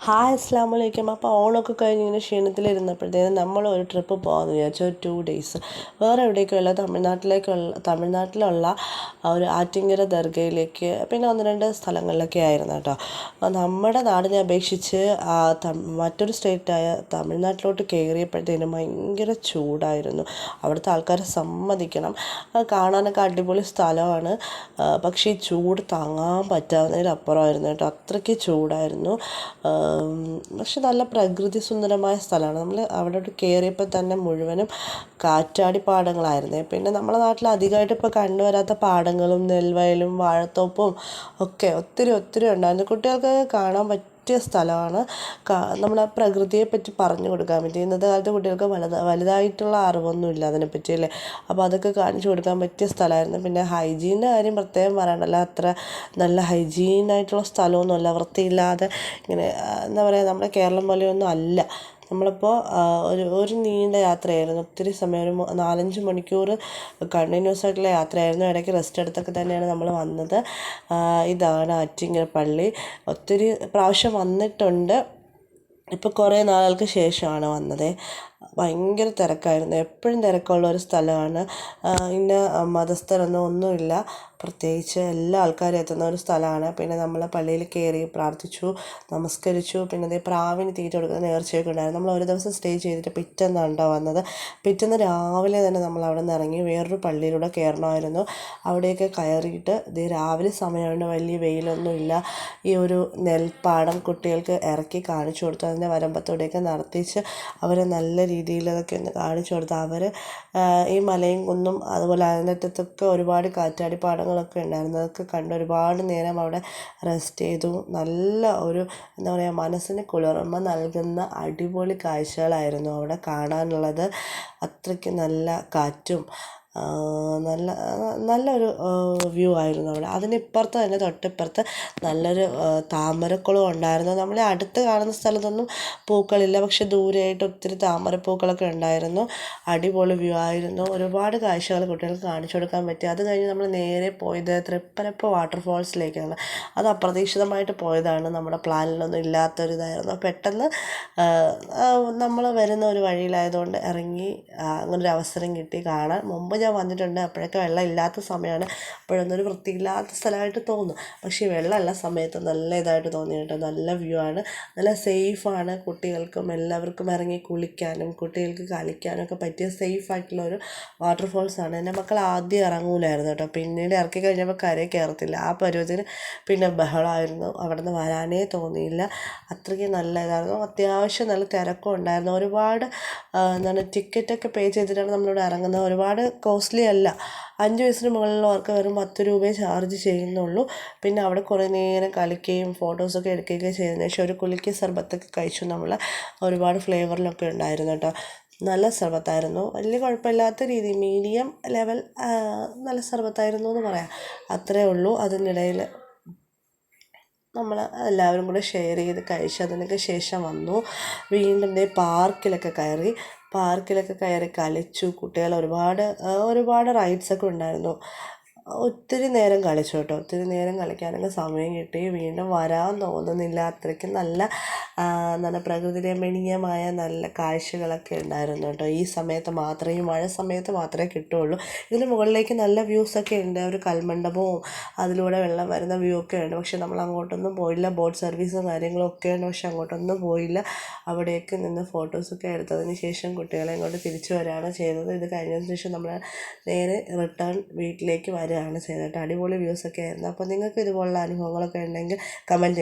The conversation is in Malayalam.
ഹായ് അസ്സാം വലൈക്കും. അപ്പോൾ ഓണമൊക്കെ കഴിഞ്ഞ് ഇങ്ങനെ ക്ഷീണത്തിലിരുന്നപ്പോഴത്തേനും നമ്മളൊരു ട്രിപ്പ് പോകാമെന്ന് വിചാരിച്ചു. ഒരു 2 ഡേയ്സ് വേറെ എവിടേക്കുമല്ല, തമിഴ്നാട്ടിലുള്ള ഒരു ആറ്റിങ്ങര ദർഗയിലേക്ക്, പിന്നെ 1-2 സ്ഥലങ്ങളിലൊക്കെ ആയിരുന്നു കേട്ടോ. നമ്മുടെ നാടിനെ അപേക്ഷിച്ച് മറ്റൊരു സ്റ്റേറ്റായ തമിഴ്നാട്ടിലോട്ട് കയറിയപ്പോഴത്തേനും ഭയങ്കര ചൂടായിരുന്നു. അവിടുത്തെ ആൾക്കാരെ സമ്മതിക്കണം, കാണാനൊക്കെ അടിപൊളി സ്ഥലമാണ്, പക്ഷേ ഈ ചൂട് താങ്ങാൻ പറ്റാവുന്നതിലപ്പുറമായിരുന്നു കേട്ടോ. അത്രയ്ക്ക് ചൂടായിരുന്നു. പക്ഷെ നല്ല പ്രകൃതി സുന്ദരമായ സ്ഥലമാണ്. നമ്മൾ അവിടോട്ട് കയറിയപ്പോൾ തന്നെ മുഴുവനും കാറ്റാടി പാടങ്ങളായിരുന്നേ. പിന്നെ നമ്മുടെ നാട്ടിൽ അധികമായിട്ട് ഇപ്പോൾ കണ്ടുവരാത്ത പാടങ്ങളും നെൽവയലും വാഴത്തോപ്പും ഒക്കെ ഒത്തിരി ഒത്തിരി ഉണ്ടായിരുന്നു. കുട്ടികൾക്ക് കാണാൻ പറ്റിയ സ്ഥലമാണ്. നമ്മൾ ആ പ്രകൃതിയെ പറ്റി പറഞ്ഞു കൊടുക്കാൻ പറ്റി. ഇന്നത്തെ കാലത്ത് കുട്ടികൾക്ക് വലുതായിട്ടുള്ള അറിവൊന്നുമില്ല അതിനെപ്പറ്റി അല്ലേ. അപ്പോൾ അതൊക്കെ കാണിച്ചു കൊടുക്കാൻ പറ്റിയ സ്ഥലമായിരുന്നു. പിന്നെ ഹൈജീൻ്റെ കാര്യം പ്രത്യേകം പറയണ്ടല്ലോ, അത്ര നല്ല ഹൈജീനായിട്ടുള്ള സ്ഥലമൊന്നുമല്ല. വൃത്തിയില്ലാതെ ഇങ്ങനെ എന്താ പറയുക, നമ്മുടെ കേരളം പോലെയൊന്നും അല്ല. നമ്മളിപ്പോൾ ഒരു നീണ്ട യാത്രയായിരുന്നു. ഒത്തിരി സമയം, ഒരു 4-5 മണിക്കൂർ കണ്ടിന്യൂസ് ആയിട്ടുള്ള യാത്രയായിരുന്നു. ഇടയ്ക്ക് റെസ്റ്റ് എടുത്തൊക്കെ തന്നെയാണ് നമ്മൾ വന്നത്. ഇതാണ് ആറ്റിങ്ങൽ പള്ളി. ഒത്തിരി പ്രാവശ്യം വന്നിട്ടുണ്ട്. ഇപ്പോൾ കുറേ നാളുകൾക്ക് ശേഷമാണ് വന്നത്. ഭയങ്കര തിരക്കായിരുന്നു. എപ്പോഴും തിരക്കുള്ള ഒരു സ്ഥലമാണ്. ഇന്ന മതസ്ഥരൊന്നും ഒന്നുമില്ല, പ്രത്യേകിച്ച് എല്ലാ ആൾക്കാരും എത്തുന്ന ഒരു സ്ഥലമാണ്. പിന്നെ നമ്മൾ പള്ളിയിൽ കയറി പ്രാർത്ഥിച്ചു, നമസ്കരിച്ചു. പിന്നെ അതേ പ്രാവിന് തീറ്റ കൊടുക്കുന്ന നേർച്ചയൊക്കെ ഉണ്ടായിരുന്നു. നമ്മൾ ഒരു ദിവസം സ്റ്റേ ചെയ്തിട്ട് പിറ്റേന്നാണ് വന്നത്. പിറ്റേന്ന് രാവിലെ തന്നെ നമ്മൾ അവിടെ നിന്ന് ഇറങ്ങി വേറൊരു പള്ളിയിലൂടെ കയറണമായിരുന്നു. അവിടെയൊക്കെ കയറിയിട്ട് ഇത് രാവിലെ സമയമുണ്ട്, വലിയ വെയിലൊന്നുമില്ല. ഈ ഒരു നെൽപ്പാടം കുട്ടികൾക്ക് ഇറക്കി കാണിച്ചു കൊടുത്തു. അതിൻ്റെ വരമ്പത്തോടെയൊക്കെ നടത്തിച്ച് അവരെ നല്ല രീതിയിൽ അതൊക്കെ ഒന്ന് കാണിച്ചു കൊടുത്ത് അവർ ഈ മലയും കുന്നും അതുപോലെ അതിനറ്റത്തൊക്കെ ഒരുപാട് കാറ്റാടി പാടങ്ങളൊക്കെ ഉണ്ടായിരുന്നു. അതൊക്കെ കണ്ട് ഒരുപാട് നേരം അവിടെ റെസ്റ്റ് ചെയ്തു. നല്ല ഒരു എന്താ പറയുക, മനസ്സിന് കുളിർമ നൽകുന്ന അടിപൊളി കാഴ്ചകളായിരുന്നു അവിടെ കാണാനുള്ളത്. അത്രയ്ക്ക് നല്ല കാറ്റും നല്ലൊരു വ്യൂ ആയിരുന്നു അവിടെ. അതിനിപ്പുറത്ത് തന്നെ തൊട്ടിപ്പുറത്ത് നല്ലൊരു താമരക്കുളം ഉണ്ടായിരുന്നു. നമ്മളെ അടുത്ത് കാണുന്ന സ്ഥലത്തൊന്നും പൂക്കളില്ല, പക്ഷെ ദൂരെയായിട്ട് ഒത്തിരി താമരപ്പൂക്കളൊക്കെ ഉണ്ടായിരുന്നു. അടിപൊളി വ്യൂ ആയിരുന്നു. ഒരുപാട് കാഴ്ചകൾ കുട്ടികൾക്ക് കാണിച്ചു കൊടുക്കാൻ പറ്റി. അത് കഴിഞ്ഞ് നമ്മൾ നേരെ പോയത് തൃപ്പരപ്പ് വാട്ടർഫോൾസിലേക്കാണ്. അത് അപ്രതീക്ഷിതമായിട്ട് പോയതാണ്, നമ്മുടെ പ്ലാനിലൊന്നും ഇല്ലാത്തൊരിതായിരുന്നു. പെട്ടെന്ന് നമ്മൾ വരുന്ന ഒരു വഴിയിലായതുകൊണ്ട് ഇറങ്ങി അങ്ങനൊരു അവസരം കിട്ടി കാണാൻ. മുമ്പ് ഞാൻ വന്നിട്ടുണ്ട്, അപ്പോഴൊക്കെ വെള്ളം ഇല്ലാത്ത സമയമാണ്. അപ്പോഴൊന്നൊരു വൃത്തിയില്ലാത്ത സ്ഥലമായിട്ട് തോന്നും, പക്ഷേ വെള്ളമുള്ള സമയത്ത് നല്ല ഇതായിട്ട് തോന്നി കേട്ടോ. നല്ല വ്യൂ ആണ്, നല്ല സേഫാണ്. കുട്ടികൾക്കും എല്ലാവർക്കും ഇറങ്ങി കുളിക്കാനും കുട്ടികൾക്ക് കളിക്കാനും ഒക്കെ പറ്റിയ സേഫായിട്ടുള്ള ഒരു വാട്ടർഫോൾസാണ്. എൻ്റെ മക്കൾ ആദ്യം ഇറങ്ങൂലായിരുന്നു കേട്ടോ, പിന്നീട് ഇറക്കി കഴിഞ്ഞപ്പോൾ കരയിൽ കയറത്തില്ല. ആ പരുവത്തിന് പിന്നെ ബഹളമായിരുന്നു, അവിടെ നിന്ന് വരാനേ തോന്നിയില്ല. അത്രയ്ക്ക് നല്ല ഇതായിരുന്നു. അത്യാവശ്യം നല്ല തിരക്കും ഉണ്ടായിരുന്നു. ഒരുപാട് എന്താണ് ടിക്കറ്റൊക്കെ പേ ചെയ്തിട്ടാണ് നമ്മളിവിടെ ഇറങ്ങുന്നത്. ഒരുപാട് കോസ്റ്റ്ലി അല്ല. 5 വയസ്സിന് മുകളിലുള്ളവർക്ക് വെറും 10 രൂപയെ ചാർജ് ചെയ്യുന്നുള്ളൂ. പിന്നെ അവിടെ കുറേ നേരം കളിക്കുകയും ഫോട്ടോസൊക്കെ എടുക്കുകയൊക്കെ ചെയ്തതിന് ശേഷം ഒരു കുലുക്കി സർബത്തൊക്കെ കഴിച്ചു നമ്മൾ. ഒരുപാട് ഫ്ലേവറിലൊക്കെ ഉണ്ടായിരുന്നു കേട്ടോ. നല്ല സർബത്തായിരുന്നു, വലിയ കുഴപ്പമില്ലാത്ത രീതി, മീഡിയം ലെവൽ നല്ല സർബത്തായിരുന്നു എന്ന് പറയാം. അത്രയേ ഉള്ളൂ. അതിനിടയിൽ നമ്മൾ എല്ലാവരും കൂടെ ഷെയർ ചെയ്ത് കഴിച്ച് അതിനൊക്കെ ശേഷം വന്നു. വീണ്ടും പാർക്കിലൊക്കെ കയറി കളിച്ചു. കുട്ടികൾ ഒരുപാട് റൈഡ്സൊക്കെ ഉണ്ടായിരുന്നു. ഒത്തിരി നേരം കളിച്ചു കേട്ടോ. ഒത്തിരി നേരം കളിക്കാനൊക്കെ സമയം കിട്ടി. വീണ്ടും വരാൻ തോന്നുന്നില്ല, അത്രയ്ക്ക് നല്ല എന്താണ് പ്രകൃതി രമണീയമായ നല്ല കാഴ്ചകളൊക്കെ ഉണ്ടായിരുന്നു കേട്ടോ. ഈ സമയത്ത് മാത്രമേ, ഈ മഴ സമയത്ത് മാത്രമേ കിട്ടുകയുള്ളൂ. ഇതിന് മുകളിലേക്ക് നല്ല വ്യൂസൊക്കെ ഉണ്ട്. ഒരു കൽമണ്ഡപവും അതിലൂടെ വെള്ളം വരുന്ന വ്യൂ ഒക്കെ ഉണ്ട്. പക്ഷെ നമ്മൾ അങ്ങോട്ടൊന്നും പോയില്ല. ബോട്ട് സർവീസും കാര്യങ്ങളും ഒക്കെ ഉണ്ട്, പക്ഷെ അങ്ങോട്ടൊന്നും പോയില്ല. അവിടെയൊക്കെ നിന്ന് ഫോട്ടോസൊക്കെ എടുത്തതിന് ശേഷം കുട്ടികളെ ഇങ്ങോട്ട് തിരിച്ചു വരികയാണ് ചെയ്തത്. ഇത് കഴിഞ്ഞതിന് ശേഷം നമ്മൾ നേരെ റിട്ടേൺ വീട്ടിലേക്ക് വരികയാണ് ചെയ്തത്. അടിപൊളി വ്യൂസൊക്കെ ആയിരുന്നു. അപ്പോൾ നിങ്ങൾക്ക് ഇതുപോലുള്ള അനുഭവങ്ങളൊക്കെ ഉണ്ടെങ്കിൽ കമൻറ്റ്